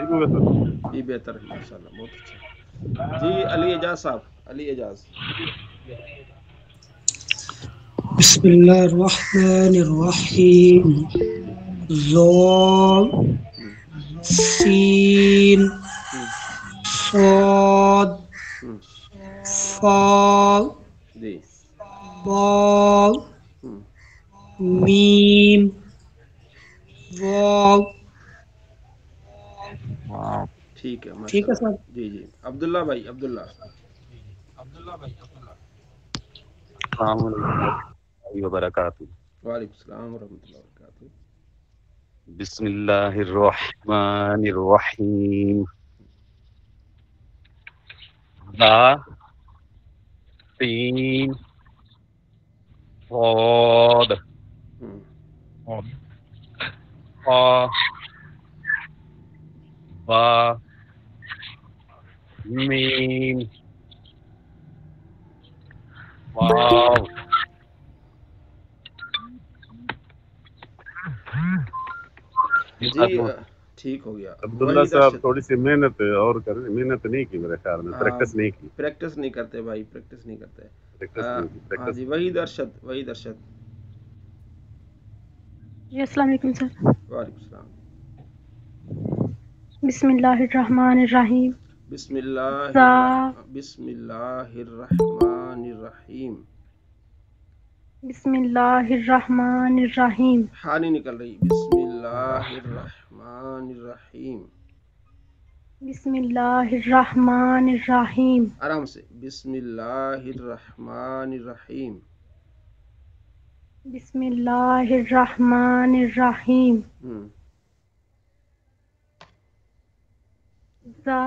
ٹھیک ہوگا سر؟ جی بہتر ہے ماشاءاللہ، بہت اچھا. جی علی اعجاز صاحب، علی اعجاز. بسم اللہ الرحمن الرحیم. ذال ہم، سین ہم، صاد ہم، فا جی. با ہم، میم واو. ٹھیک ہے ٹھیک ہے ماشاءاللہ. سر. جی جی عبداللہ بھائی، عبداللہ. السلام علیکم وبرکاتہ. وعلیکم السلام ورحمۃ اللہ وبرکاتہ. بسم اللہ الرحمن الرحیم. با سین صاد ہم، قا با میم واو. جی ٹھیک ہو گیا. عبداللہ وحید صاحب ارشد. تھوڑی سی محنت اور کریں، محنت نہیں کی میرے خیال میں، پریکٹس نہیں کی. پریکٹس نہیں کرتے بھائی، پریکٹس نہیں کرتے. پریکٹس نہیں کی، ہاں پریکٹس. جی وحید ارشد، وحید ارشد. جی السلام علیکم سر. وعلیکم السلام. بسم اللہ الرحمن الرحیم. بسم اللہ زا بسم اللہ الرحمن الرحیم. بسم اللہ الرحمن الرحیم. ہاں نہیں نکل رہی. بسم اللہ الرحمن الرحیم. بسم اللہ الرحمن الرحیم. آرام سے. بسم اللہ الرحمن الرحیم. بسم اللہ الرحمن الرحیم. ہم، زا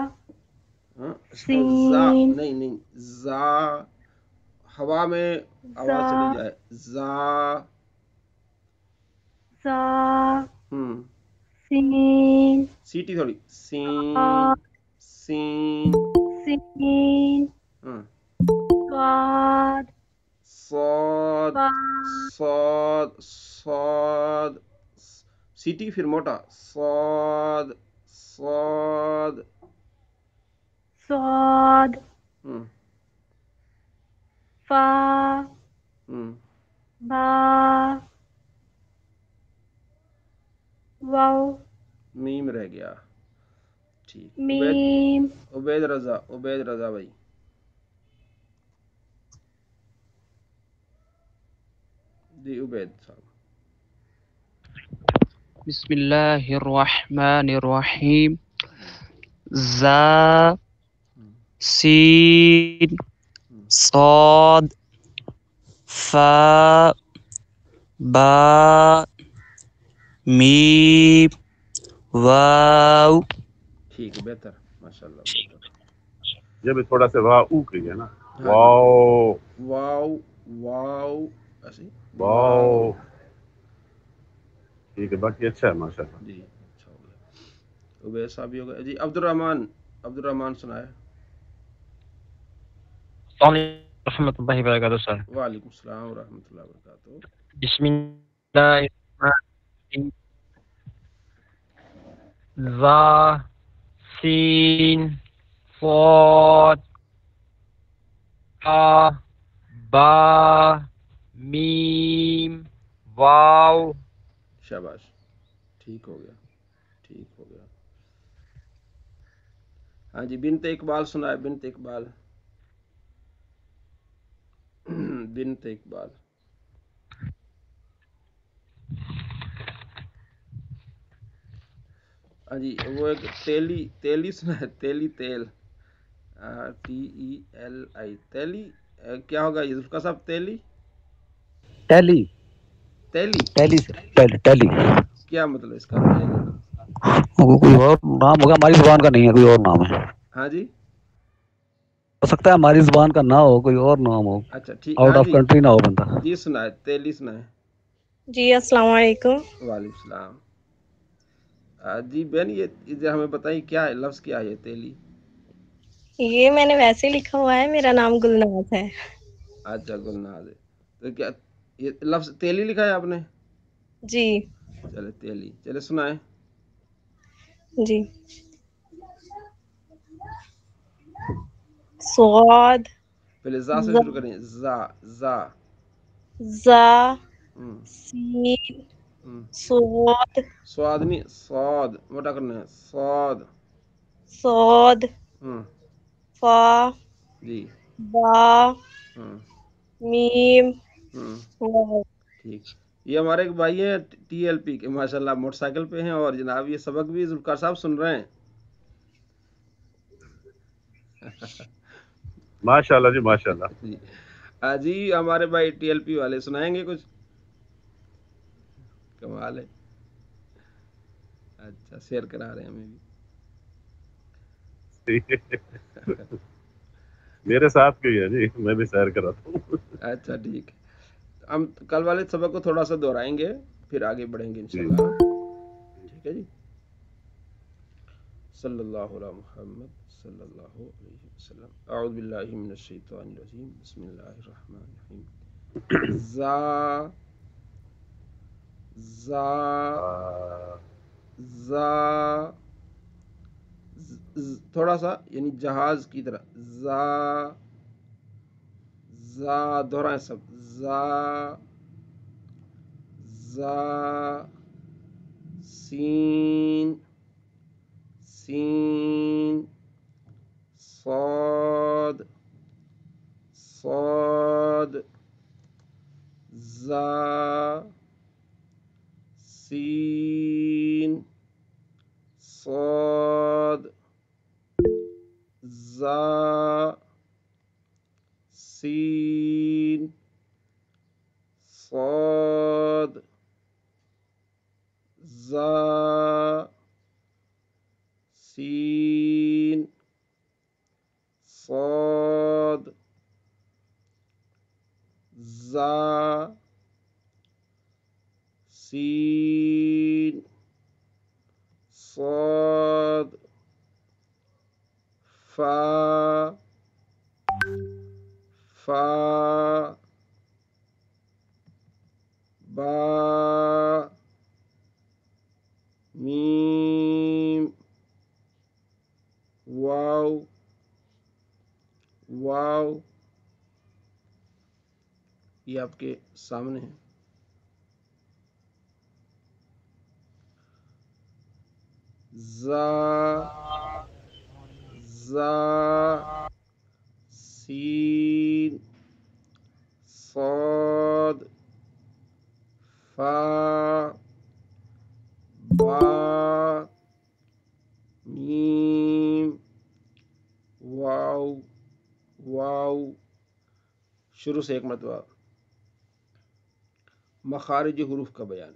ہاں اس میں زا سین نہیں، نہیں زا ہوا میں زا آواز چلی جائے. زا. زا ہم، سین سیٹی تھوڑی. سین صاد سین. سین ہاں. صاد صاد فا صاد صاد. سیٹی پھر موٹا. صاد صاد. صاد ہم، فا ہم، با واو میم رہ گیا. ٹھیک. میم عبید رضا، عبید رضا بھائی. جی عبید صاحب. بسم اللہ الرحمن الرحیم. زا سین صاد فا با میم واو. ٹھیک ہے بہتر ماشاء اللہ بہتر. یہ بھی تھوڑا سا واہ او کہیے نا. ہاں جی. واو واو واو ایسے. واو. واو. ٹھیک ہے، باقی اچھا ہے ماشاء اللہ. جی اچھا ہو گیا. عبید صاحب بھی ہو گیا. جی عبدالرحمان، عبدالرحمان سنائے. السلام علیکم ورحمۃ اللہ وبرکاتہ سر. وعلیکم السلام ورحمۃ اللہ وبرکاتہ. بسم اللہ الرحمن الرحیم. زا سین صاد فا با میم واو. شاباش. ٹھیک ہو گیا، ٹھیک ہو گیا. ہاں جی بنت اقبال سنائے. بنت اقبال. بنت اقبال. ہاں جی وہ ایک تیلی، تیلی سنائے. تیلی تیل. TELI تیلی. کیا ہوگا یہ ذوالفقار صاحب؟ تیلی ٹیلی تیلی ٹیلی سے ٹیلی کیا مطلب اس کا؟ تیلی. کوئی اور نام ہوگا، ہماری زبان کا نہیں ہے، کوئی اور نام ہے. ہاں جی. ہو سکتا ہے ہماری زبان کا نہ ہو، کوئی اور نام ہو، اچھا ٹھیک. آؤٹ ہاں آف جی. کنٹری نہ ہو بندہ. جی سنائے. تیلی سنائے. جی السلام علیکم. وعلیکم السلام. جی بہن یہ ہمیں بتائیے کیا ہے لفظ، کیا ہے یہ تیلی؟ یہ میں نے ویسے ہی لکھا ہوا ہے، میرا نام گلناز ہے. اچھا گلناز ہے. تو کیا یہ لفظ تیلی لکھا ہے آپ نے؟ جی چلے تیلی. چلے سنائے. جی. صاد پہلے زا سے ز شروع کریں. زا زا. زا ہم، سین ہم. صاد سواد نہیں، صاد موٹا کرنا ہے. صاد. صاد ہم. فا جی. با ہم. میم ہم. واو. ٹھیک. یہ ہمارے ایک بھائی ہیں ٹی ایل پی کے، ماشاء اللہ موٹر سائیکل پہ ہیں، اور جناب یہ سبق بھی ذوالفقار صاحب سن رہے ہیں. ماشاء اللہ جی، ماشاء اللہ. جی جی ہمارے بھائی ٹی ایل پی والے سنائیں گے کچھ؟ کمال ہے. اچھا شیئر کرا رہے ہیں ہمیں بھی. میرے ساتھ کوئی ہے جی، میں بھی سیر کراتا ہوں. اچھا ٹھیک ہے. ہم کل والے سبق کو تھوڑا سا دہرائیں گے، پھر آگے بڑھیں گے جی انشاءاللہ. ٹھیک ہے جی. صلی اللہ علی محمد صلی اللہ علیہ وسلم. اعوذ باللہ من الشیطان الرجیم. بسم اللہ الرحمن الرحیم. زا زا زا تھوڑا سا یعنی جہاز کی طرح. زا زا دہرائیں سب. زا زا سین سین صاد صاد زا سین صاد زا سین صاد زا سین صاد زا سین صاد فا فا با میم واو واو. یہ آپ کے سامنے ہے. زا زا سین صاد فا با میم واو واو. شروع سے ایک مرتبہ. مخارج حروف کا بیان.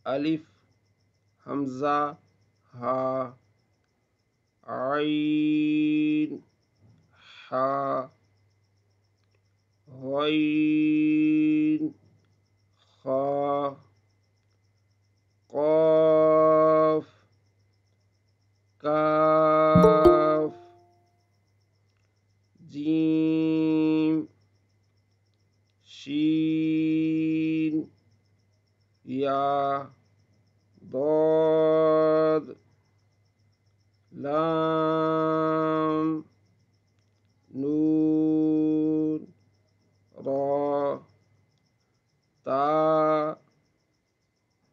الف حمزہ ہا عین حا غین خا قاف کاف جیم شین یا ضاد لام نون را تا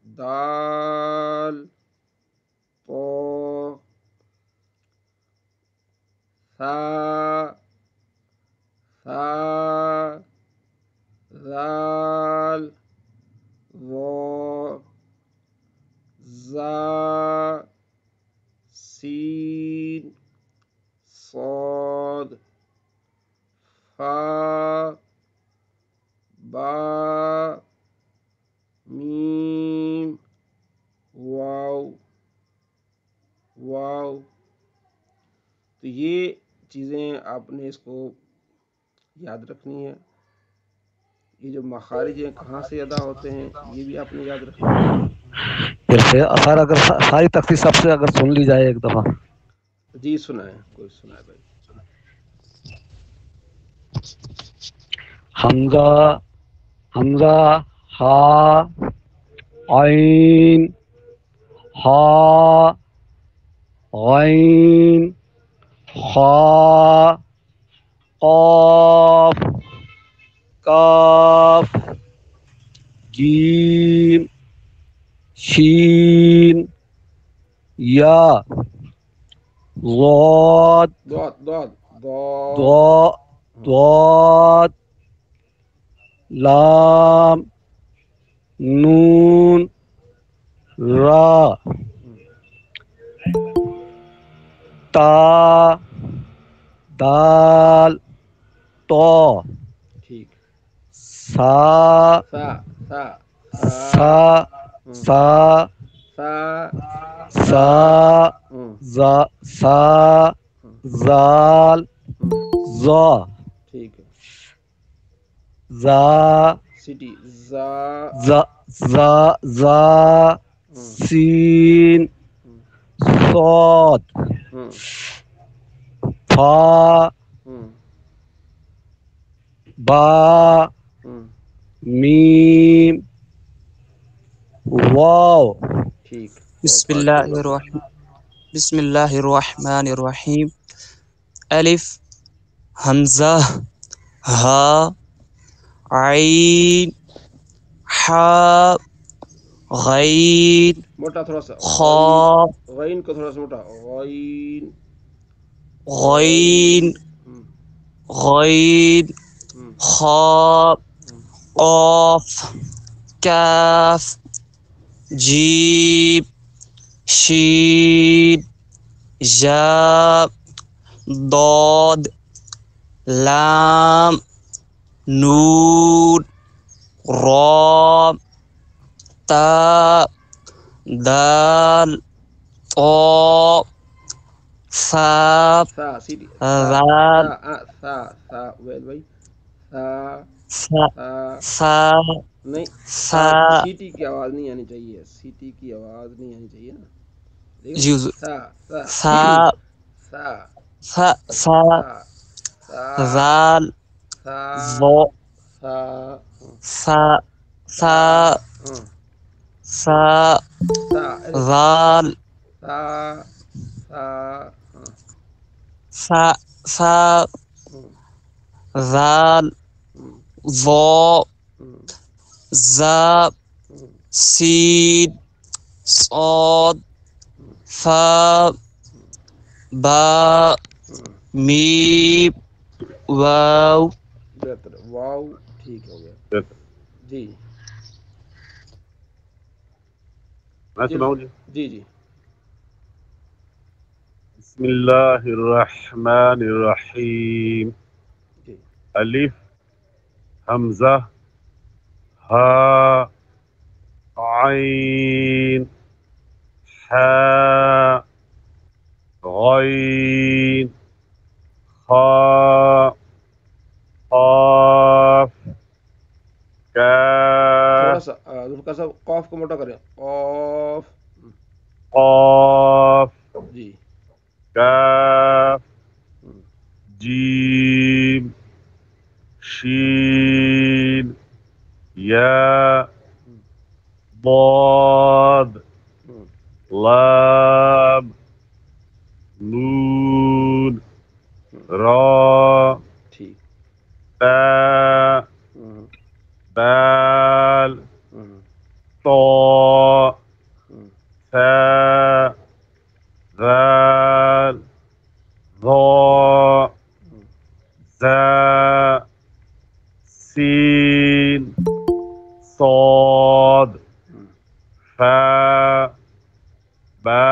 دال طا ثا ثا ذال ظا زا سین صاد فا با میم واو واو. تو یہ چیزیں آپ نے اس کو یاد رکھنی ہے. یہ جو مخارج ہیں کہاں سے ادا ہوتے ہیں یہ بھی آپ نے یاد رکھنا ہے. پھر سے اثر اگر ساری تختی سب سے اگر سن لی جائے ایک دفعہ. جی سنائیں، کوئی سنائے بھائی. حمزہ حمزہ ہا عین ہا غین خا قاف کاف جیم شین یا ضاد ضاد ضاد ضاد ضاد لام نون را تا دال تو ٹھیک سا سا سا سا سا سا سا زا سا زال زا ٹھیک ہے زا سٹی زا زا زا زا سین صاد فا با میم واو ٹھیک بسم اللہ الرحمن الرحیم الف حمزہ ہا عین حا غین موٹا تھوڑا سا خا غین کو تھوڑا سا موٹا غین غین غین خا قاف کاف جیم شین یا ضاد لام نون را تا دال طا ثا سا سٹی ذال سا سا ویل بھائی سا ثا سا ثا نہیں ثا سیٹی کی آواز نہیں آنی چاہیے سیٹی کی آواز نہیں آنی چاہیے نا جی سا سا ثا سا ثا ثا سا ذال سا ظا سا ثا ثا ثا سا ذال سا سا ثا ثا ذال ظا زا سین صاد فا با میم واو بہتر واو ٹھیک ہو گیا جی میں سناؤں جی جی جی بسم اللہ الرحمن الرحیم جی الف حمزہ ہا عین حا غین خا قاف تھوڑا کاف سا ذوالفقار صاحب قاف کو موٹا کریں قاف قاف جی کاف جیم شین یا ضاد لام نون را ٹھیک تا دال طا ثا ذال ظا زا سین صاد فا با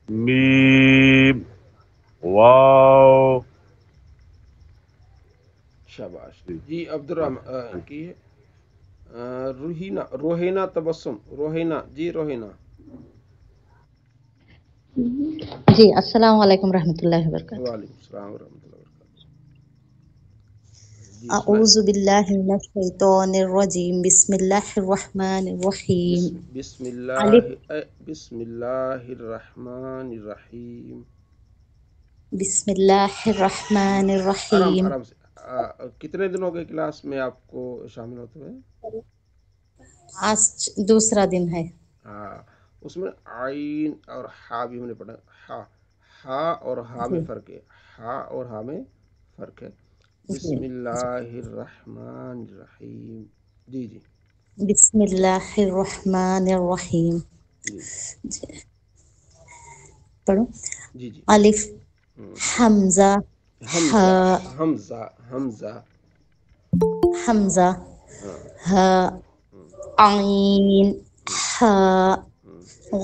میم واو شاباش جی عبدالرحمان کی روحینہ تبسم روحینہ جی روحینہ جی السلام علیکم رحمۃ اللہ وبرکاتہ. وعلیکم السلام ورحمۃ اللہ وبرکاتہ. جی اعوذ باللہ من الشیطان الرجیم بسم اللہ الرحمن الرحیم. بسم اللہ الرحمن الرحیم. بسم اللہ الرحمن الرحیم. آرام سے کتنے دن ہو گئے کلاس میں آپ کو شامل ہوتے ہوئے؟ آج دوسرا دن ہے. ہاں اس میں عین اور ہا بھی ہم نے پڑھا. ہا ہا اور ہا میں فرق ہے، ہا اور ہا میں فرق ہے. بسم اللہ الرحمن الرحیم. جی جی بسم اللہ الرحمن الرحیم. جی پڑھو. جی جی. الف حمزہ حمزہ حمزہ حمزہ حمزہ ہاں ہا عین ہا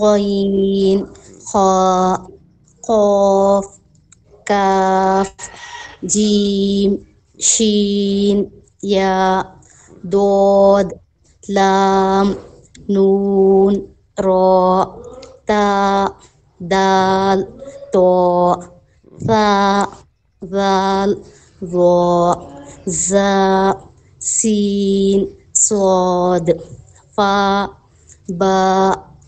غین خا قاف کاف جیم شین یا دود لام نون را تا دال تو ثا ذال ظا زا سین صاد فا با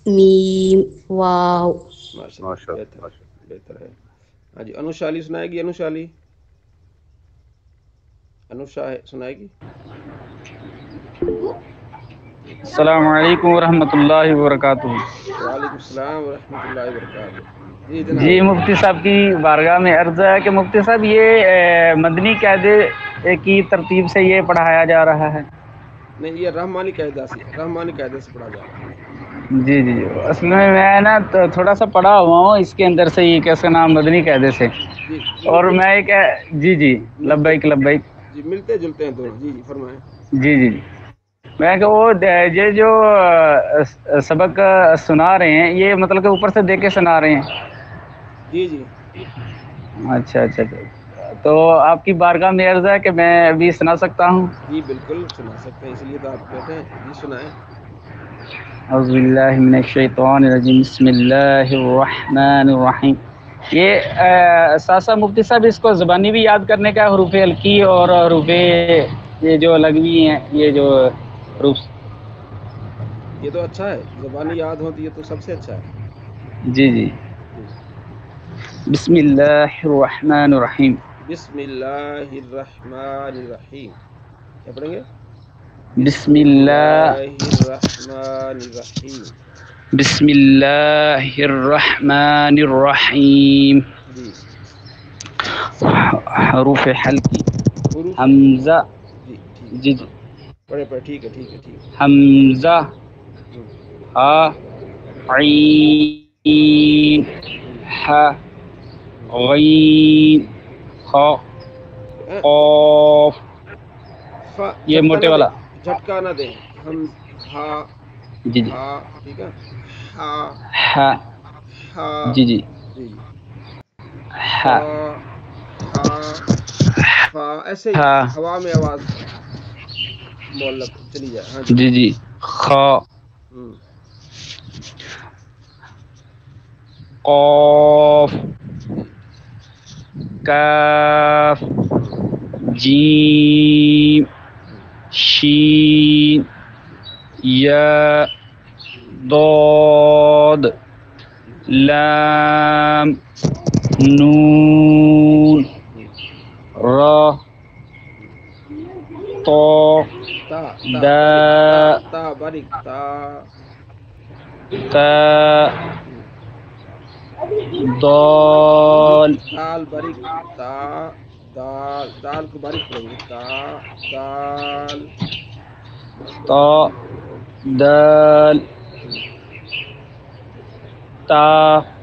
میم واو. ماشاء ماشاء اللہ، اللہ بہتر بہتر ہے. ہاں جی انوشالی سنائے گی، انوشالی انوشا سنائے گی. السلام علیکم ورحمۃ اللہ وبرکاتہ. وعلیکم السلام ورحمۃ اللہ وبرکاتہ. جی جناب. جی مفتی صاحب کی بارگاہ میں عرض ہے کہ مفتی صاحب یہ مدنی قاعدے کی ترتیب سے یہ پڑھایا جا رہا ہے؟ نہیں، یہ رحمانی قاعدہ سے پڑھا جا رہا ہے. جی جی اصل میں نا تھوڑا سا پڑھا ہوا ہوں اس کے اندر سے، یہ کیسے نام مدنی قاعدے سے. جی اور میں ایک جی جی لبیک لبیک. جی ملتے جلتے ہیں دونوں. جی جی فرمائیں. جی جی میں کہ وہ یہ جو سبق سنا رہے ہیں یہ مطلب کہ اوپر سے دے کے سنا رہے ہیں؟ جی جی اچھا اچھا. تو آپ کی بارگاہ میں عرض ہے کہ میں ابھی سنا سکتا ہوں؟ جی بالکل سنا سکتے ہیں، اس لیے تو آپ بیٹھے ہیں. جی سنائیں. اعوذ باللہ من الشیطان الرجیم بسم اللہ الرحمن الرحیم. یہ ساسا مفتی صاحب اس کو زبانی بھی یاد کرنے کا، حروف الکی اور حروف یہ جو لغوی ہیں، یہ جو حروف. یہ تو اچھا ہے، زبانی یاد ہوتی ہے تو سب سے اچھا ہے. جی جی بسم اللہ الرحمن الرحیم. بسم اللہ الرحمن الرحیم. کیا پڑھیں گے؟ بسم اللہ الرحمن الرحیم. بسم اللہ الرحمن الرحیم. جی حروف حلقی حروف حمزہ. جی ٹھیک جی جی پڑھے ٹھیک ہے ٹھیک ہے ٹھیک ہے. حمزہ ہا عین ہا غین خا قاف. یہ موٹے والا جھٹکا نہ دیں. ہم ہا جی جی ہا ٹھیک ہے. ہا ہا ہا جی جی جی جی ہا ہا فا. ایسے ہی ہا ہوا میں آواز معلق چلی جائے. ہاں جی جی جی خا قاف جی کاف جیم شین یا ضاد لام نون را طا تا دا تا باریک تا تا دال دال باریک تا دال. دال کو باریک پڑھیں گے. تا دال تا دال تا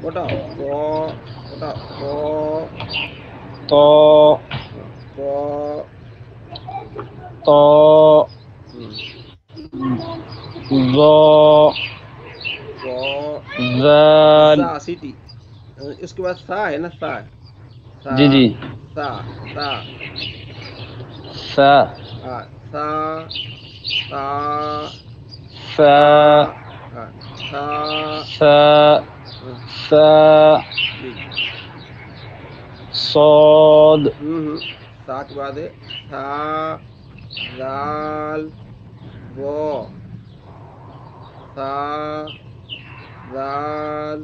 موٹا تو موٹا تو تو تو تو ظا ذال. سا سیٹی. اس کے بعد سا ہے نا، سا جی جی سا سا سا ہاں سا سا سا ہاں سا سا سا جی جی صاد. سا کے بعد ہے سا زال وہ سا زال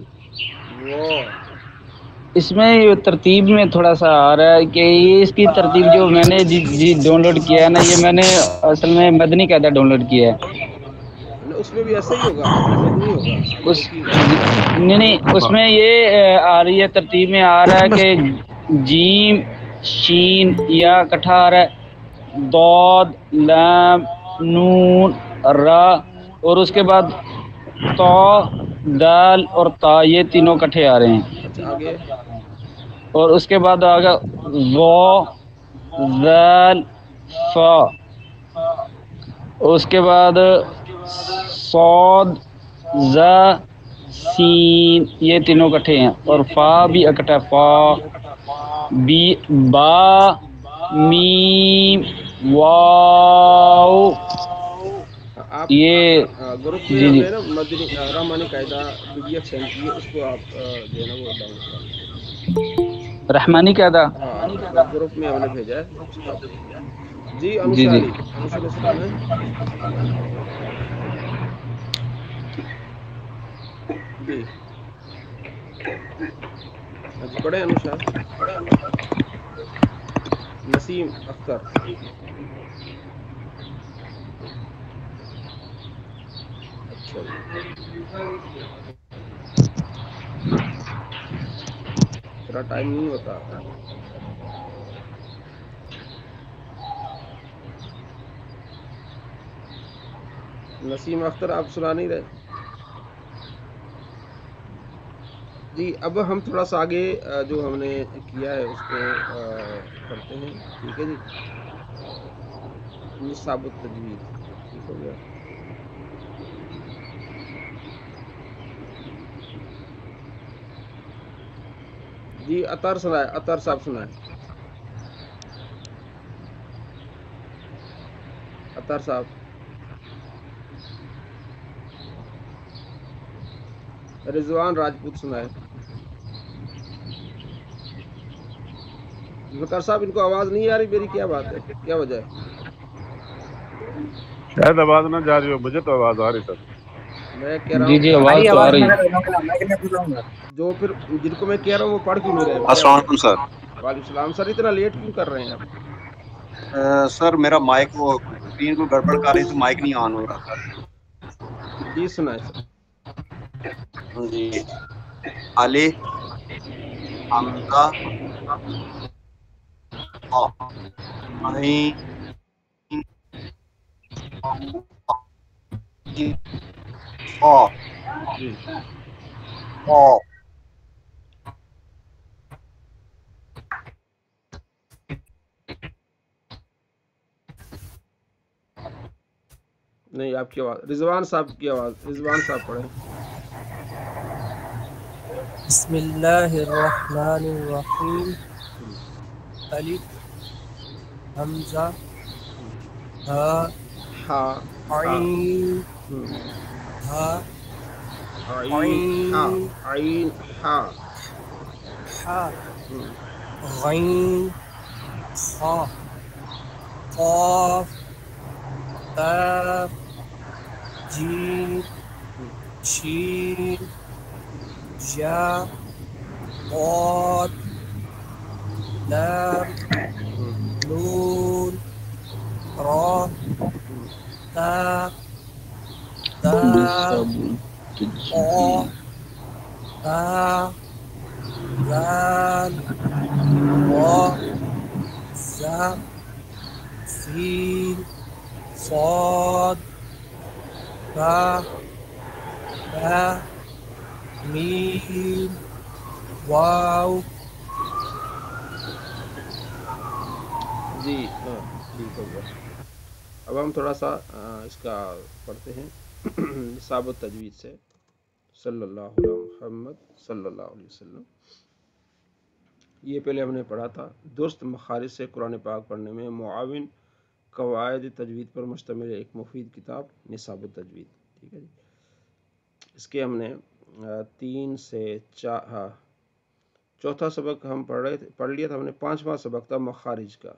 وہ. اس میں یہ ترتیب میں تھوڑا سا آ رہا ہے کہ یہ اس کی ترتیب جو میں نے جی ڈاؤن لوڈ کیا ہے نا، یہ میں نے اصل میں مدنی قاعدہ ڈاؤن لوڈ کیا ہے. اس میں بھی ایسا ہی ہوگا، نہیں ہوگا اس نہیں اس میں یہ آ رہی ہے، ترتیب میں آ رہا ہے کہ جیم شین یا اکٹھا آ رہا ہے، ضاد لام نون را، اور اس کے بعد تو دال اور تا، یہ تینوں کٹھے آ رہے ہیں. اچھا آگے اور اس کے بعد آگا وا ذال فا، اس کے بعد صاد زا سین، یہ تینوں کٹھے ہیں، اور فا بھی اکٹھا، فا بی با میم واو. آپ یہ گروپ میں جی ہم جی نے نا مدنی رحمانی قاعدہ PDF سینڈ کی ہے، اس کو آپ جو ہے نا وہ ڈاؤن لوڈ کر لیں. رحمانی کیا تھا؟ ہاں گروپ میں ہم نے بھیجا ہے، اس کو آپ دیکھ لیں. جی جی انوشا جی علی، انوشا نے سنانا ہے. جی ہاں جی پڑھیں انوشا. نسیم اختر. اچھا جی تیرا ٹائم نہیں ہوتا. نسیم اختر آپ سنا نہیں رہے. جی اب ہم تھوڑا سا آگے جو ہم نے کیا ہے اس کو پڑھتے ہیں. ٹھیک ہے جی، نصاب التجوید ٹھیک ہو گیا. جی اطہر سنائے، اطہر صاحب سنائے. اطہر صاحب. رضوان راجپوت سنائے. ذوالفقار صاحب ان کو آواز نہیں آ رہی میری، کیا بات ہے، کیا وجہ ہے؟ شاید آواز نہ جا رہی ہو، مجھے تو آواز آ رہی سر. میں کہہ رہا جی ہوں جی آواز تو آ رہی ہے. جو پھر جن کو میں کہہ رہا ہوں وہ پڑھ کیوں نہیں رہے، کیا السلام وجہ علیکم ہے؟ سر. وعلیکم السلام سر، اتنا لیٹ کیوں کر رہے ہیں آپ؟ سر میرا مائک وہ اسکرین کو گڑبڑ کر رہی تو مائک نہیں آن ہو رہا سر. جی سنائے سر. جی الف حمزہ عین قاف جی قاف. نہیں آپ کی آواز، رضوان صاحب کی آواز، رضوان صاحب پڑھیں. بسم اللہ الرحمن الرحیم. الف حمزہ ہا ہاں ہاں عین ہا عین ہاں عین عین ہاں ہا غین خا قاف کاف جیم شین یا ضاد لام نون را تا دال قا با ذال وا زا سین صاد با با میم واو. جی ٹھیک ہو گیا. اب ہم تھوڑا سا اس کا پڑھتے ہیں نصاب التجوید سے. صلی اللہ علیہ محمد صلی اللہ علیہ وسلم. یہ پہلے ہم نے پڑھا تھا. درست مخارج سے قرآن پاک پڑھنے میں معاون قواعد تجوید پر مشتمل ایک مفید کتاب نصاب التجوید. ٹھیک ہے جی. اس کے ہم نے 3 سے 4 چوتھا سبق ہم پڑھ لیا تھا ہم نے. 5واں سبق تھا مخارج کا.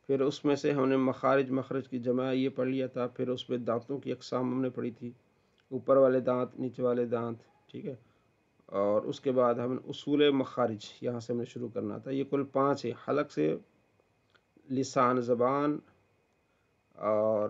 پھر اس میں سے ہم نے مخرج کی جمع یہ پڑھ لیا تھا. پھر اس میں دانتوں کی اقسام ہم نے پڑھی تھی، اوپر والے دانت، نیچے والے دانت. ٹھیک ہے. اور اس کے بعد ہم اصول مخارج یہاں سے ہم نے شروع کرنا تھا. یہ کل 5 ہے. حلق سے لسان زبان اور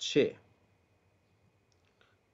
6।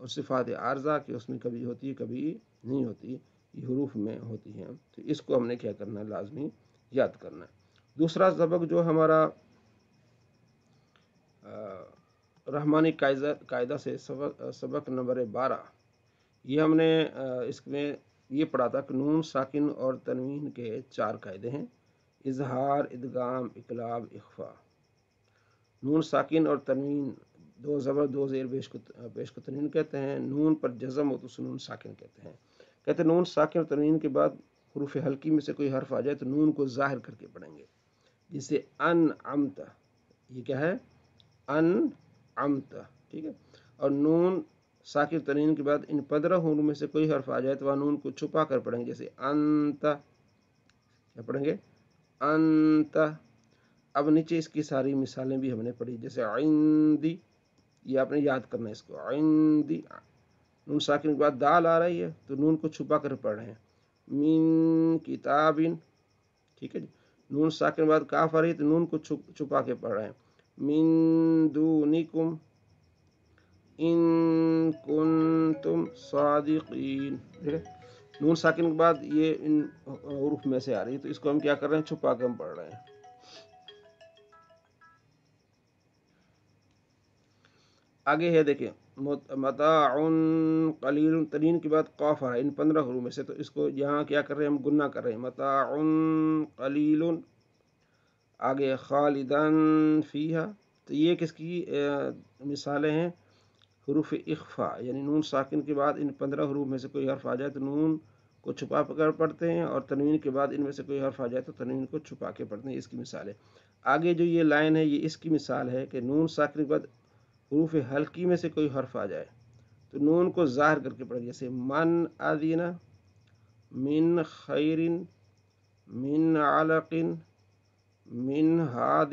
اور صفات عارضہ کہ اس میں کبھی ہوتی ہے کبھی نہیں ہوتی، یہ حروف میں ہوتی ہیں، تو اس کو ہم نے کیا کرنا ہے، لازمی یاد کرنا ہے۔ دوسرا سبق جو ہمارا رحمانی قاعدہ سے سبق نمبر 12، یہ ہم نے اس میں یہ پڑھا تھا کہ نون ساکن اور تنوین کے 4 قاعدے ہیں: اظہار، ادغام، اقلاب، اخفا۔ نون ساکن اور تنوین، 2 زبر 2 زیر پیش کو تنوین کہتے ہیں، نون پر جزم ہو تو اسے نون ساکن کہتے ہیں۔ کہتے ہیں نون ساکن اور تنوین کے بعد حروف حلقی میں سے کوئی حرف آ جائے تو نون کو ظاہر کر کے پڑھیں گے، جسے انعمت، یہ کیا ہے، انعمت، ٹھیک ہے۔ اور نون ساکن تنوین کے بعد ان 15 حروف میں سے کوئی حرف آ جائے تو وہ نون کو چھپا کر پڑھیں گے، جیسے انت، کیا پڑھیں گے، انت۔ اب نیچے اس کی ساری مثالیں بھی ہم نے پڑھی، جیسے عندی، یہ آپ نے یاد کرنا ہے اس کو، عندی، نون ساکن کے بعد دال آ رہی ہے تو نون کو چھپا کر پڑھ رہے ہیں، من کتاب، ٹھیک ہے جی۔ نون ساکن کے بعد کاف آ رہی ہے تو نون کو چھپا کے پڑھ رہے ہیں، من دونکم ان کنتم صادقین، ٹھیک ہے۔ نون ساکن کے بعد یہ ان حروف میں سے آ رہی ہے تو اس کو ہم کیا کر رہے ہیں، چھپا کے ہم پڑھ رہے ہیں۔ آگے ہے دیکھیں، متاع قلیل، تنوین کے بعد قاف آ رہا ہے ان 15 حروف میں سے، تو اس کو یہاں کیا کر رہے ہیں، ہم گنہ کر رہے ہیں، متاع قلیل۔ آگے خالدن فیہا، تو یہ کس کی مثالیں ہیں، حروف اخفا، یعنی نون ساکن کے بعد ان 15 حروف میں سے کوئی حرف آ جائے تو نون کو چھپا کر پڑھتے ہیں، اور تنوین کے بعد ان میں سے کوئی حرف آ جائے تو تنوین کو چھپا کے پڑھتے ہیں، اس کی مثال ہے۔ آگے جو یہ لائن ہے یہ اس کی مثال ہے کہ نون ساکن کے بعد حروف حلقی میں سے کوئی حرف آ جائے تو نون کو ظاہر کر کے پڑھیں، جیسے من اذن، من خیر، من علق، من ہاد،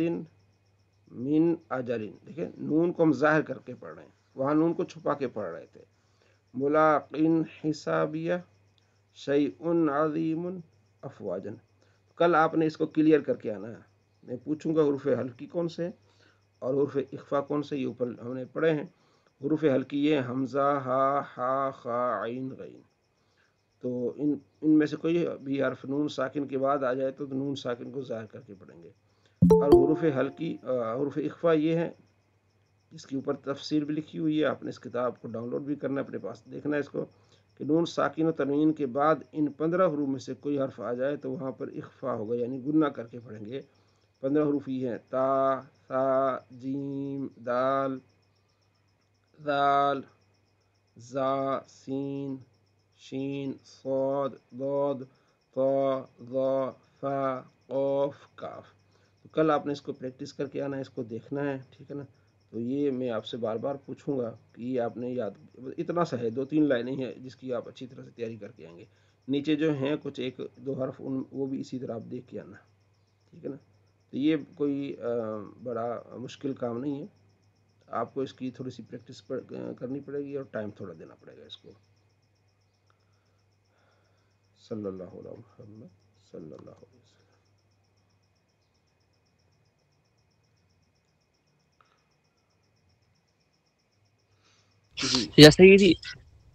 من اجل، دیکھیں نون کو ہم ظاہر کر کے پڑھ رہے ہیں، وہاں نون کو چھپا کے پڑھ رہے تھے۔ ملاقن حسابیہ، شیء عظیم افواجن۔ کل آپ نے اس کو کلیئر کر کے آنا ہے، میں پوچھوں گا حروف حلقی کون سے اور حروف اخفا کون سے، یہ اوپر ہم نے پڑھے ہیں۔ حروف حلقی یہ حمزہ، ہا، حا، خا، عین، غین، تو ان میں سے کوئی بھی حرف نون ساکن کے بعد آ جائے تو نون ساکن کو ظاہر کر کے پڑھیں گے۔ اور حروف حلقی، حروف اخفا یہ ہیں، اس کے اوپر تفسیر بھی لکھی ہوئی ہے، آپ نے اس کتاب کو ڈاؤن لوڈ بھی کرنا ہے، اپنے پاس دیکھنا ہے اس کو، کہ نون ساکن و تنوین کے بعد ان 15 حروف میں سے کوئی حرف آ جائے تو وہاں پر اخفا ہوگا، یعنی گنہ کر کے پڑھیں گے۔ 15 حروف یہ ہیں، تا، ثا، جیم، دال، ذال، زا، سین، شین، صاد، ضاد، طا، ظا، فا، قاف، کاف۔ تو کل آپ نے اس کو پریکٹس کر کے آنا ہے، اس کو دیکھنا ہے، ٹھیک ہے نا۔ تو یہ میں آپ سے بار بار پوچھوں گا کہ یہ آپ نے یاد، اتنا سا ہے، 2-3 لائنیں ہیں جس کی آپ اچھی طرح سے تیاری کر کے آئیں گے۔ نیچے جو ہیں کچھ 1-2 حرف وہ بھی اسی طرح آپ دیکھ کے آنا، ٹھیک ہے نا۔ تو یہ کوئی بڑا مشکل کام نہیں ہے، آپ کو اس کی تھوڑی سی پریکٹس کرنی پڑے گی اور ٹائم تھوڑا دینا پڑے گا اس کو۔ صلی اللہ علیہ محمد صلی اللہ علیہ وسلم۔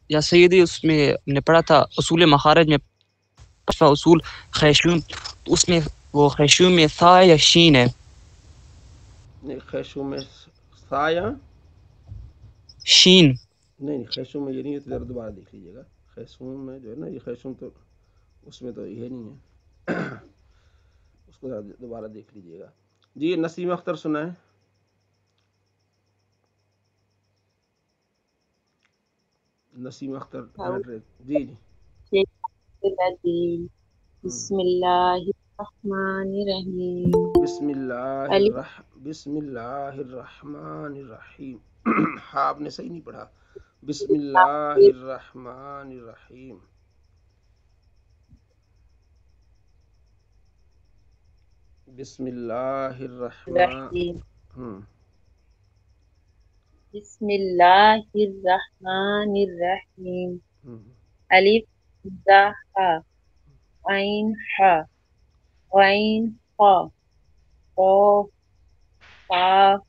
یا سیدی اس میں ہم نے پڑھا تھا اصول مخارج میں اصول خیشوم، تو اس میں وہ خیشوم میں تھا یا شین ہے؟ نہیں، خیشوم میں سا یا شین، نہیں، خیشوم میں یہ نہیں ہے، تو ذرا دوبارہ دیکھ لیجیے گا۔ خیشوم میں جو ہے نا، یہ خیشوم تو اس میں تو یہ نہیں ہے، اس کو ذرا دوبارہ دیکھ لیجیے گا۔ جی نسیم اختر سنائیں۔ نسیم اختر جی جی، بسم اللہ الرحمن الرحیم، بسم اللہ الرحمن الرحیم، ہاں آپ نے صحیح نہیں پڑھا، بسم اللہ الرحمن الرحیم، بسم اللہ الرحمن، بسم اللہ الرحمن الرحیم، الف حمزہ ہا، عین ہا، غین خا، قاف قاف،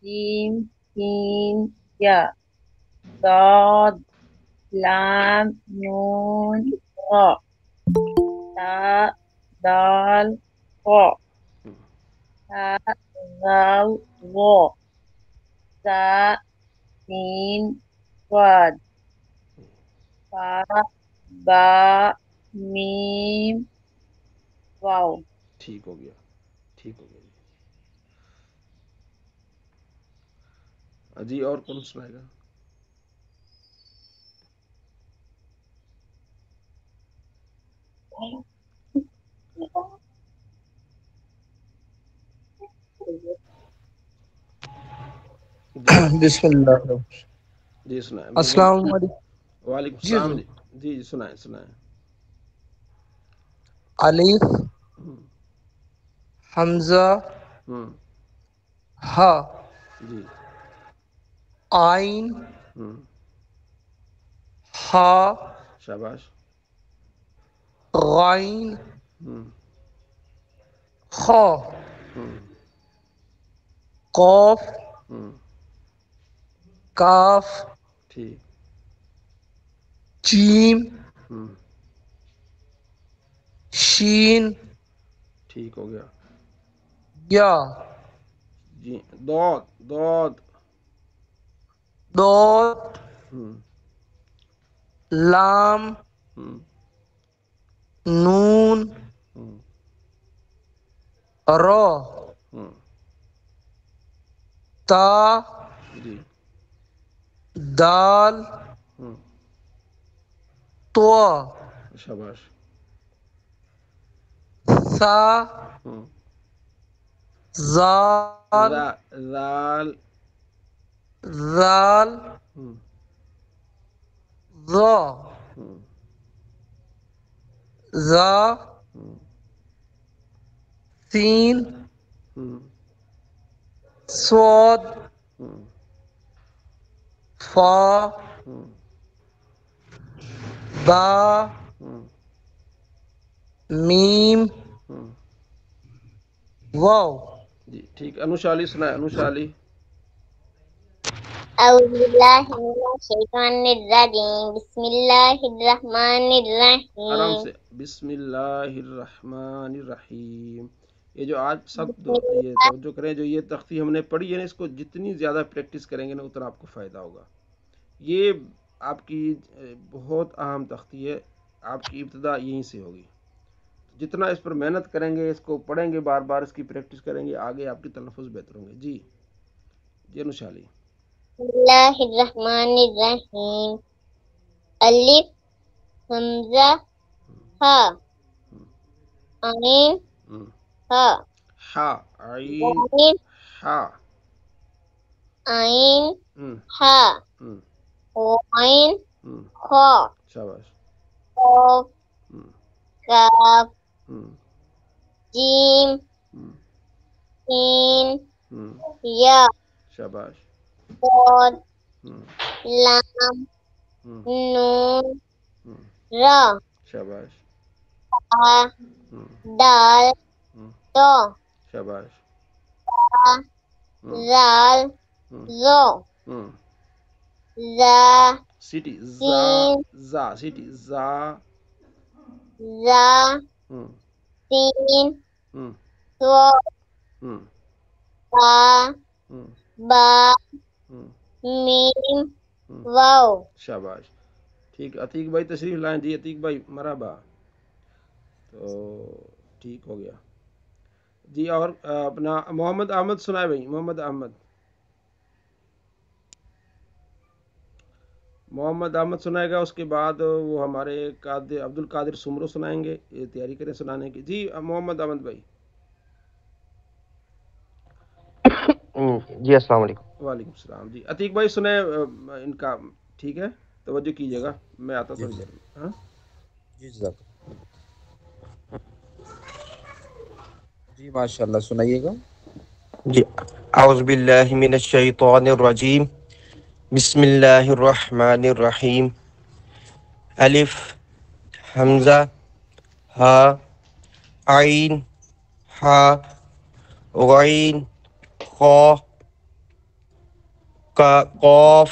جیم سین یا، صاد لام نون را تا دال قا تا ذال ظا تا سین صاد فا با میم واو. ٹھیک ہو گیا، ٹھیک ہو گیا جی۔ اور کون سنائے گا؟ بسم اللہ۔ جی سنائیں۔ السلام علیکم۔ وعلیکم جی السلام۔ جی سنائیں سنائیں۔ الف حمزہ ہا جی عین ہا شاباش۔ غین خا قاف کاف ٹھیک۔ جیم شین ٹھیک ہو گیا یا جی۔ دود دود ضاد لام نون را تا جی دال طا شاباش۔ سا زال زال زال ظا زا سین صاد فا با میم واو۔ جی ٹھیک۔ انوشالی سنائے، انوشالی۔ أعوذ بالله من الشيطان الرجيم بسم الله الرحمن الرحيم آرام سے، بسم اللہ الرحمن الرحیم۔ یہ جو آج سب یہ توجہ کریں، جو یہ تختی ہم نے پڑھی ہے نا، اس کو جتنی زیادہ پریکٹس کریں گے نا اتنا آپ کو فائدہ ہوگا۔ یہ آپ کی بہت اہم تختی ہے، آپ کی ابتدا یہیں سے ہوگی۔ جتنا اس پر محنت کریں گے، اس کو پڑھیں گے، بار بار اس کی پریکٹس کریں گے، آگے آپ کی تلفظ بہتر ہوں گے۔ جی جی انوشالی۔ بسم الله الرحمن الرحيم ألف همزة ها عين ها ہا عین عين ہا عين ها عين خا شاباش۔ قاف كاف جيم سين يا شاباش۔ صاد لام نون را شاباش۔ تا دال طا شاباش۔ تا زال ظا زا سیٹی زا سین زا سیٹی زا زا سین صاد تا با میم واو۔ شاباش۔ ٹھیک۔ عتیق بھائی تشریف لائیں۔ جی عتیق بھائی مرحبا۔ تو ٹھیک ہو گیا جی۔ اور اپنا محمد احمد سنائے بھائی، محمد احمد۔ محمد احمد سنائے گا، اس کے بعد وہ ہمارے عبد القادر سمرو سنائیں گے۔ یہ تیاری کریں سنانے کی۔ جی محمد احمد بھائی۔ جی السلام علیکم۔ وعلیکم السلام۔ جی عتیق بھائی سنیں ان کا، ٹھیک ہے، توجہ کیجیے گا، میں آتا تھوڑی دیر میں۔ ہاں جی جزاک جی ماشاء اللہ سنائیے گا۔ جی اعوذ باللہ من الشیطان الرجیم بسم اللہ الرحمن الرحیم الف حمزہ ہا عین ہا غین خا قاف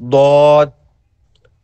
ضاد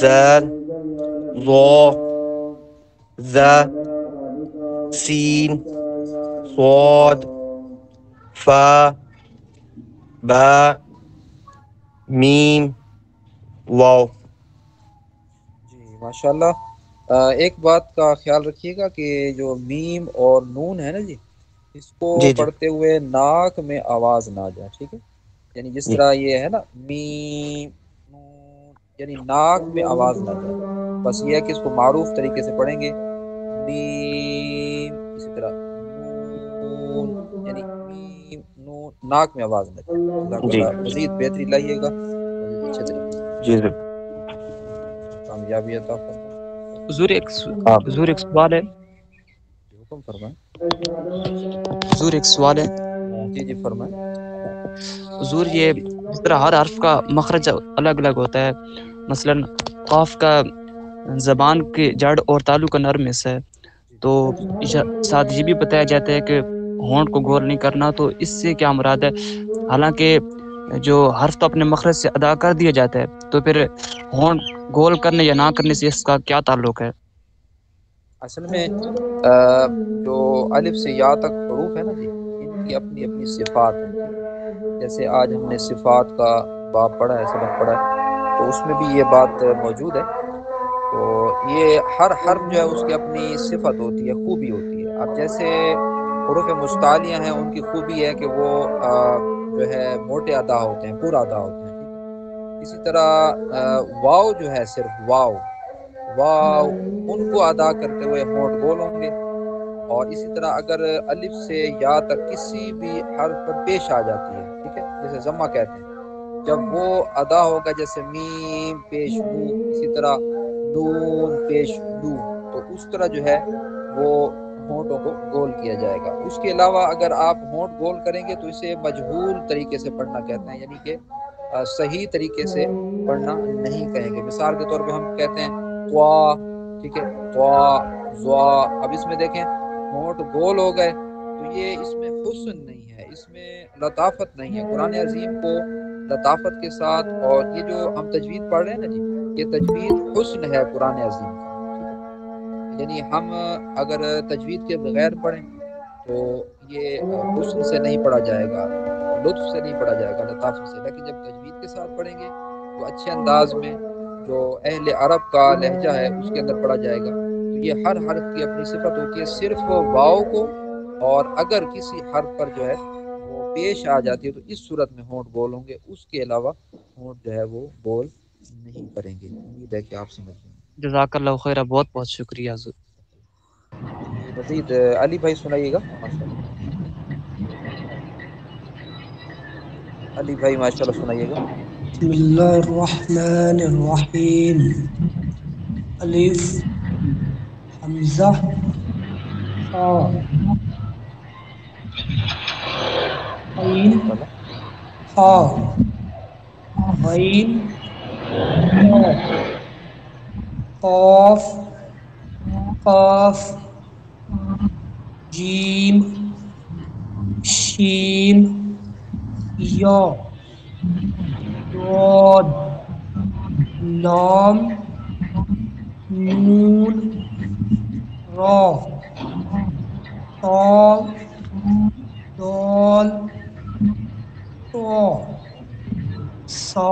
زال ضا ذا سين صاد فا با میم واو. جی ماشاءاللہ. ایک بات کا خیال رکھیے گا کہ جو میم اور نون ہے نا جی، اس کو پڑھتے ہوئے ناک میں آواز نہ جائے، ٹھیک ہے؟ یعنی جس طرح یہ ہے نا میم نون، یعنی ناک میں آواز نہ جائے. بس یہ ہے کہ اس کو معروف طریقے سے پڑھیں گے. میم اسی طرح نون، یعنی میم نون، ناک میں آواز نہ جائے. مزید بہتری لائیے گا اچھے طریقے سے. جی کامیابی عطا فرمائے. حضور ایک سوال ہے. حکم فرمائیں. حضور ایک سوال ہے. جی جی فرمائیں. حضور یہ جس طرح ہر حرف کا مخرج الگ الگ ہوتا ہے، مثلا قاف کا زبان کے جڑ اور تالو کا نرم حصہ ہے، تو ساتھ یہ بھی بتایا جاتا ہے کہ ہونٹ کو گول نہیں کرنا، تو اس سے کیا مراد ہے؟ حالانکہ جو حرف تو اپنے مخرج سے ادا کر دیا جاتا ہے، تو پھر ہونٹ گول کرنے یا نہ کرنے سے اس کا کیا تعلق ہے؟ اصل میں جو الف سے یا تک حروف ہے نا جی، ان کی اپنی اپنی صفات ہیں. جیسے آج ہم نے صفات کا باب پڑھا ہے، سبق پڑھا ہے، تو اس میں بھی یہ بات موجود ہے. تو یہ ہر حرف جو ہے اس کی اپنی صفت ہوتی ہے، خوبی ہوتی ہے. اب جیسے حروف مستعلیہ ہیں، ان کی خوبی ہے کہ وہ جو ہے موٹے ادا ہوتے ہیں، پورا ادا ہوتے ہیں. اسی طرح واو جو ہے، صرف واو ان کو ادا کرتے ہوئے ہونٹ گول ہوں گے. اور اسی طرح اگر الف سے یا تک کسی بھی حرف پر پیش آ جاتی ہے، ٹھیک ہے، جیسے ضمہ کہتے ہیں، جب وہ ادا ہوگا جیسے میم پیش مو، اسی طرح نون پیش لو، تو اس طرح جو ہے وہ ہونٹوں کو گول کیا جائے گا. اس کے علاوہ اگر آپ ہونٹ گول کریں گے تو اسے مجہول طریقے سے پڑھنا کہتے ہیں، یعنی کہ صحیح طریقے سے پڑھنا نہیں کہیں گے. مثال کے طور پہ ہم کہتے ہیں طوا، ٹھیک ہے، طوا ضوا. اب اس میں دیکھیں ہونٹ گول ہو گئے، تو یہ اس میں حسن نہیں ہے، اس میں لطافت نہیں ہے. قرآن عظیم کو لطافت کے ساتھ، اور یہ جو ہم تجوید پڑھ رہے ہیں نا جی، یہ تجوید حسن ہے قرآن عظیم کا. یعنی ہم اگر تجوید کے بغیر پڑھیں تو یہ حسن سے نہیں پڑھا جائے گا، لطف سے نہیں پڑھا جائے گا، لطافت سے. لیکن جب تجوید کے ساتھ پڑھیں گے تو اچھے انداز میں جو اہل عرب کا لہجہ ہے اس کے اندر پڑھا جائے گا. تو یہ ہر حرف کی اپنی صفت ہوتی ہے. صرف واو کو، اور اگر کسی حرف پر جو ہے وہ پیش آ جاتی ہے تو اس صورت میں ہونٹ گول ہوں گے، اس کے علاوہ ہونٹ جو ہے وہ گول نہیں کریں گے. امید ہے کہ آپ سمجھ گئے. جزاک اللہ خیر، بہت بہت شکریہ حضور. مزید علی بھائی سنائیے گا. علی بھائی ماشاءاللہ سنائیے گا. بسم اللہ الرحمن الرحیم. الف حمزہ ہا عین ہا غین قاف قاف جیم شین یا ضاد لام نون را طا دال طا سا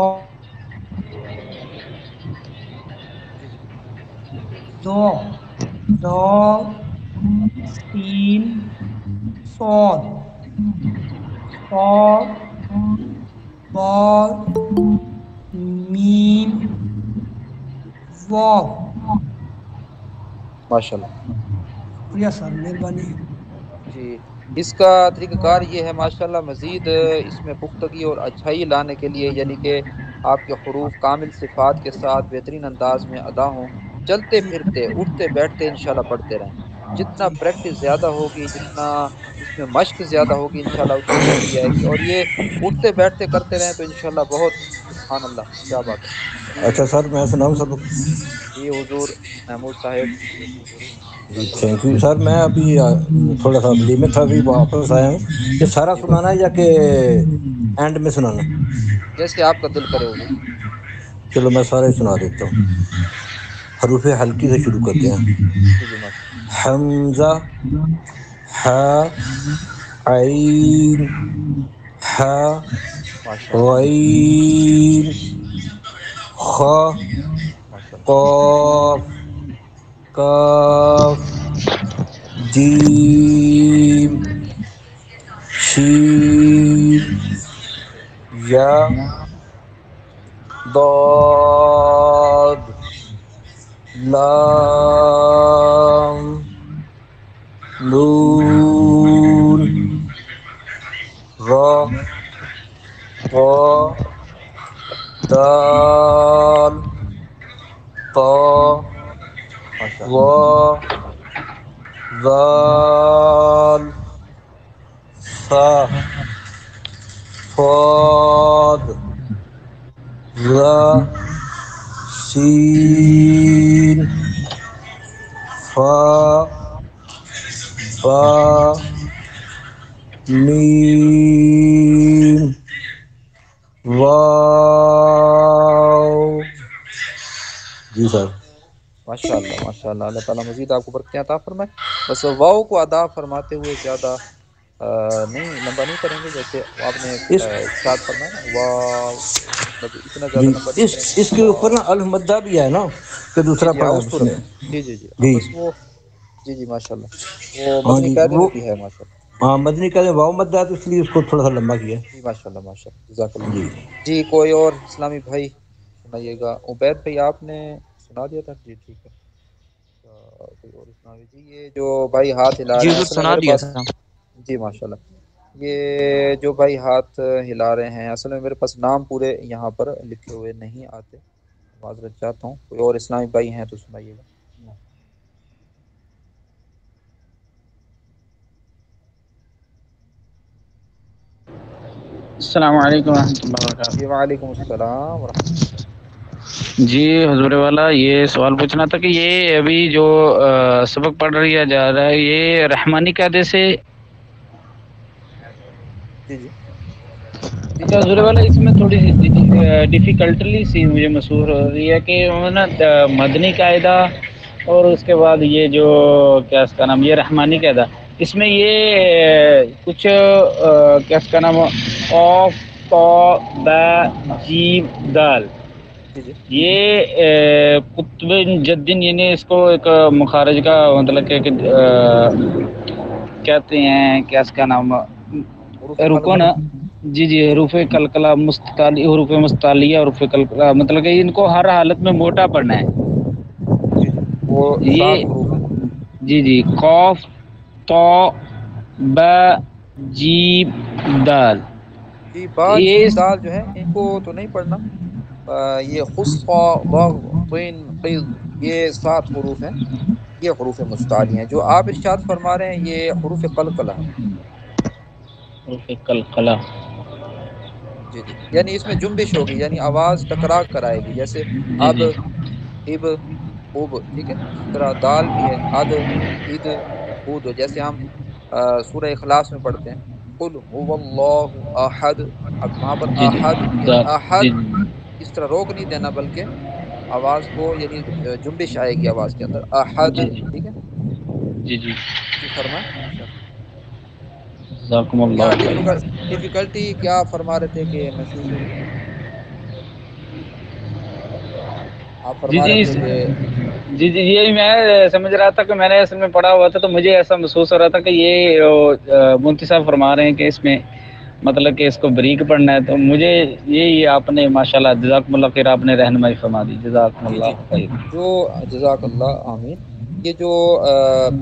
ذا ذا سین صاد صاد با میم واو. ماشاءاللہ. شکریہ سر، مہربانی. جی اس کا طریقہ کار یہ ہے ماشاءاللہ. مزید اس میں پختگی اور اچھائی لانے کے لیے، یعنی کہ آپ کے حروف کامل صفات کے ساتھ بہترین انداز میں ادا ہوں، چلتے پھرتے اٹھتے بیٹھتے انشاءاللہ پڑھتے رہیں. جتنا پریکٹس زیادہ ہوگی، جتنا اس اس میں مشق زیادہ ہوگی انشاءاللہ اتنی بہتری آئے گی، اور یہ اٹھتے بیٹھتے کرتے رہیں تو انشاءاللہ بہت سبحان اللہ کیا بات ہے۔ اچھا سر میں سناؤں سب؟ جی حضور محمود صاحب تشریف ضرور۔ جی تھینک یو سر، میں ابھی تھوڑا سا دلی میں تھا، ابھی واپس آیا ہوں۔ یہ سارا جی سنانا ہے یا کہ اینڈ میں سنانا؟ جیسے آپ کا دل کرے حضور۔ چلو میں سارے سنا دیتا ہوں۔ حروف حلقی سے شروع کرتے ہیں۔ جی جی ماشاءاللہ۔ حمزہ، ح، عین، ح، ماشاءاللہ غین، خ، ماشاءاللہ قاف، کاف، جیم، شین، یا، ضاد، لام، نون، را، طا، دال، طا، ماشاءاللہ وا، ذال، صا، صاد، ظا، سین، فا، با، میم، واو۔ جی سر ماشاءاللہ ماشاءاللہ، اللہ تعالیٰ مزید آپ کو برکتیں عطا فرمائے۔ بس واؤ کو ادا فرماتے ہوئے زیادہ نہیں لمبا نہیں کریں گے، جیسے آپ نے ارشاد فرمایا نا واو، مطلب اتنا زیادہ جی لمبا نہیں کریں گے۔ اس کے اوپر نا الحمدہ بھی ہے نا کہ جی دوسرا جی ہاں پڑھا ہے اس اس صورت میں؟ میں جی جی جی ہاں جی بس وہ جی جی ماشاءاللہ وہ ہاں مدنی جی قاعدے وہ میں بھی ہے ماشاءاللہ۔ ہاں مدنی کا واؤ مدہ ہے تو اس لیے اس کو تھوڑا سا لمبا کیا ہے۔ جی ماشاءاللہ ماشاءاللہ جزاک اللہ۔ جی جی کوئی اور اسلامی بھائی سنائیے گا؟ عبید بھائی آپ نے سنا دیا تھا؟ جی ٹھیک ہے۔ کوئی اور اسلامی جی، یہ جو بھائی ہاتھ ہلا جی رہے ہیں حضور اصل میں سنا میرے دیا پاس تھا۔ جی ماشاءاللہ، یہ جو بھائی ہاتھ ہلا رہے ہیں اصل میں میرے پاس نام پورے یہاں پر لکھے ہوئے نہیں آتے، معذرت چاہتا ہوں۔ کوئی اور اسلامی بھائی ہیں تو سنائیے گا۔ السلام علیکم ورحمۃ اللہ وبرکاتہ۔ جی وعلیکم السلام ورحمۃ اللہ۔ جی حضور والا یہ سوال پوچھنا تھا کہ یہ ابھی جو سبق پڑھ رہا جا رہا ہے یہ رحمانی قاعدے سے؟ جی جی جی جی اچھا حضور والا اس میں تھوڑی سی ڈیفیکلٹلی سی مجھے محسوس ہو رہی ہے کہ نا مدنی قاعدہ اور اس کے بعد یہ جو کیا اس کا نام یہ رحمانی قاعدہ، اس میں یہ کچھ کیا اس کا نام قاف طا با جیم دال، جی جی یہ قطب جدین یعنی اس کو ایک مخارج کا مطلب کہ کہتے ہیں کیا اس کا نام حروف رکو قلقلہ۔ نا جی جی حروف قلقلہ مستطالی حروف مستعلیہ حروف قلقلہ، مطلب کہ ان کو ہر حالت میں موٹا پڑھنا ہے۔ جی جی وہ یہ 7 حروف ہیں۔ جی جی قاف طا با جیم دال، جی با یہ جیم دال جو ہے ان کو تو نہیں پڑھنا، یہ خصا ضغ طین قید یہ 7 حروف ہیں، یہ حروف مستعلی ہیں۔ جو آپ ارشاد فرما رہے ہیں یہ حروف قلقلہ ہے۔ حروف قلقلہ جی جی یعنی اس میں جنبش ہوگی، یعنی آواز ٹکرا کر آئے گی، جیسے جی اب جی اب اوب، ٹھیک ہے۔ اسی طرح دال بھی ہے اد اد اد، جیسے ہم سورہ اخلاص میں پڑھتے ہیں قل هو اللہ احد، اب وہاں پر جی جی احد یا جی احد اس طرح روک نہیں دینا، بلکہ آواز کو یعنی جنبش آئے گی آواز کے اندر احد، جی جی ٹھیک ہے۔ جی جی جی فرمائیں ارشاد۔ جزاکم اللہ کیا خیر۔ ڈیفیکلٹی کیا فرما رہے تھے کہ محسوس ہوئی؟ آپ جی فرما جی رہے تھے کہ جی جی یہی میں سمجھ رہا تھا کہ میں نے اصل میں پڑھا ہوا تھا تو مجھے ایسا محسوس ہو رہا تھا کہ یہ مفتی صاحب فرما رہے ہیں کہ اس میں مطلب کہ اس کو بریک پڑھنا ہے، تو مجھے یہی آپ نے ماشاءاللہ جزاکم اللہ خیر آپ نے رہنمائی فرما دی، جزاکم جی اللہ جی خیر۔ جو جزاک اللہ آمین، یہ جو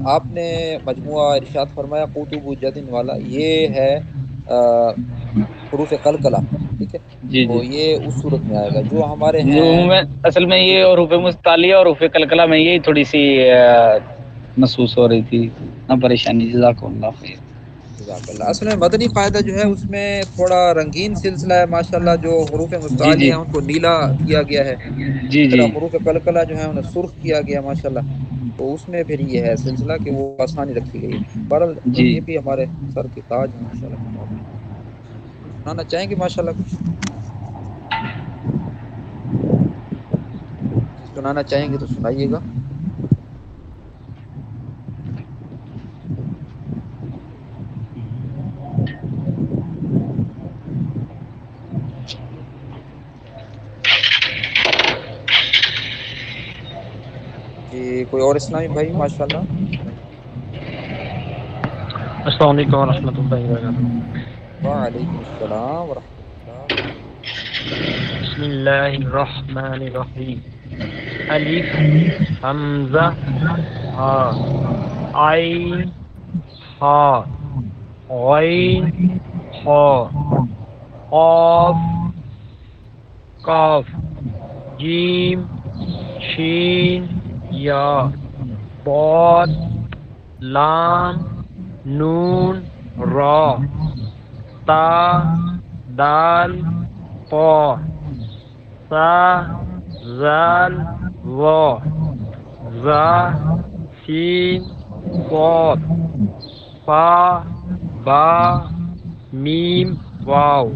آپ نے مجموعہ ارشاد فرمایا قطب جدین والا، یہ ہے حروف قلقلہ، ٹھیک ہے۔ جی تو جی یہ اس صورت میں آئے گا جو ہمارے جو ہیں۔ میں اصل میں جی یہ جی حروف مستعلیہ اور حروف قلقلہ میں یہی تھوڑی سی محسوس ہو رہی تھی نہ پریشانی، جزاکم اللہ خیر۔ جزاک اللہ۔ اصل میں مدنی قاعدہ جو ہے اس میں تھوڑا رنگین سلسلہ ہے ماشاءاللہ، جو حروف مستعلی ہیں ان کو نیلا کیا گیا ہے، اس طرح حروف قلقلہ جو ہیں انہیں سرخ کیا گیا ماشاءاللہ، تو اس میں پھر یہ ہے سلسلہ کہ وہ آسانی رکھی گئی ہے۔ بہرحال یہ بھی ہمارے سر کے تاج ہیں ماشاءاللہ۔ سنانا چاہیں گے ماشاءاللہ کچھ؟ سنانا چاہیں گے تو سنائیے گا۔ جی کوئی اور اسلامی بھائی ماشاءاللہ؟ السلام علیکم ورحمۃ اللہ وبرکاتہ۔ وعلیکم السلام ورحمۃ اللہ۔ بسم اللہ الرحمن الرحیم۔ الف حمزہ ہا عین ہا غین ہا قاف قاف جیم شین یا ضاد لام نون را تا دال قا سا زال وا زا سین صاد فا با میم واو۔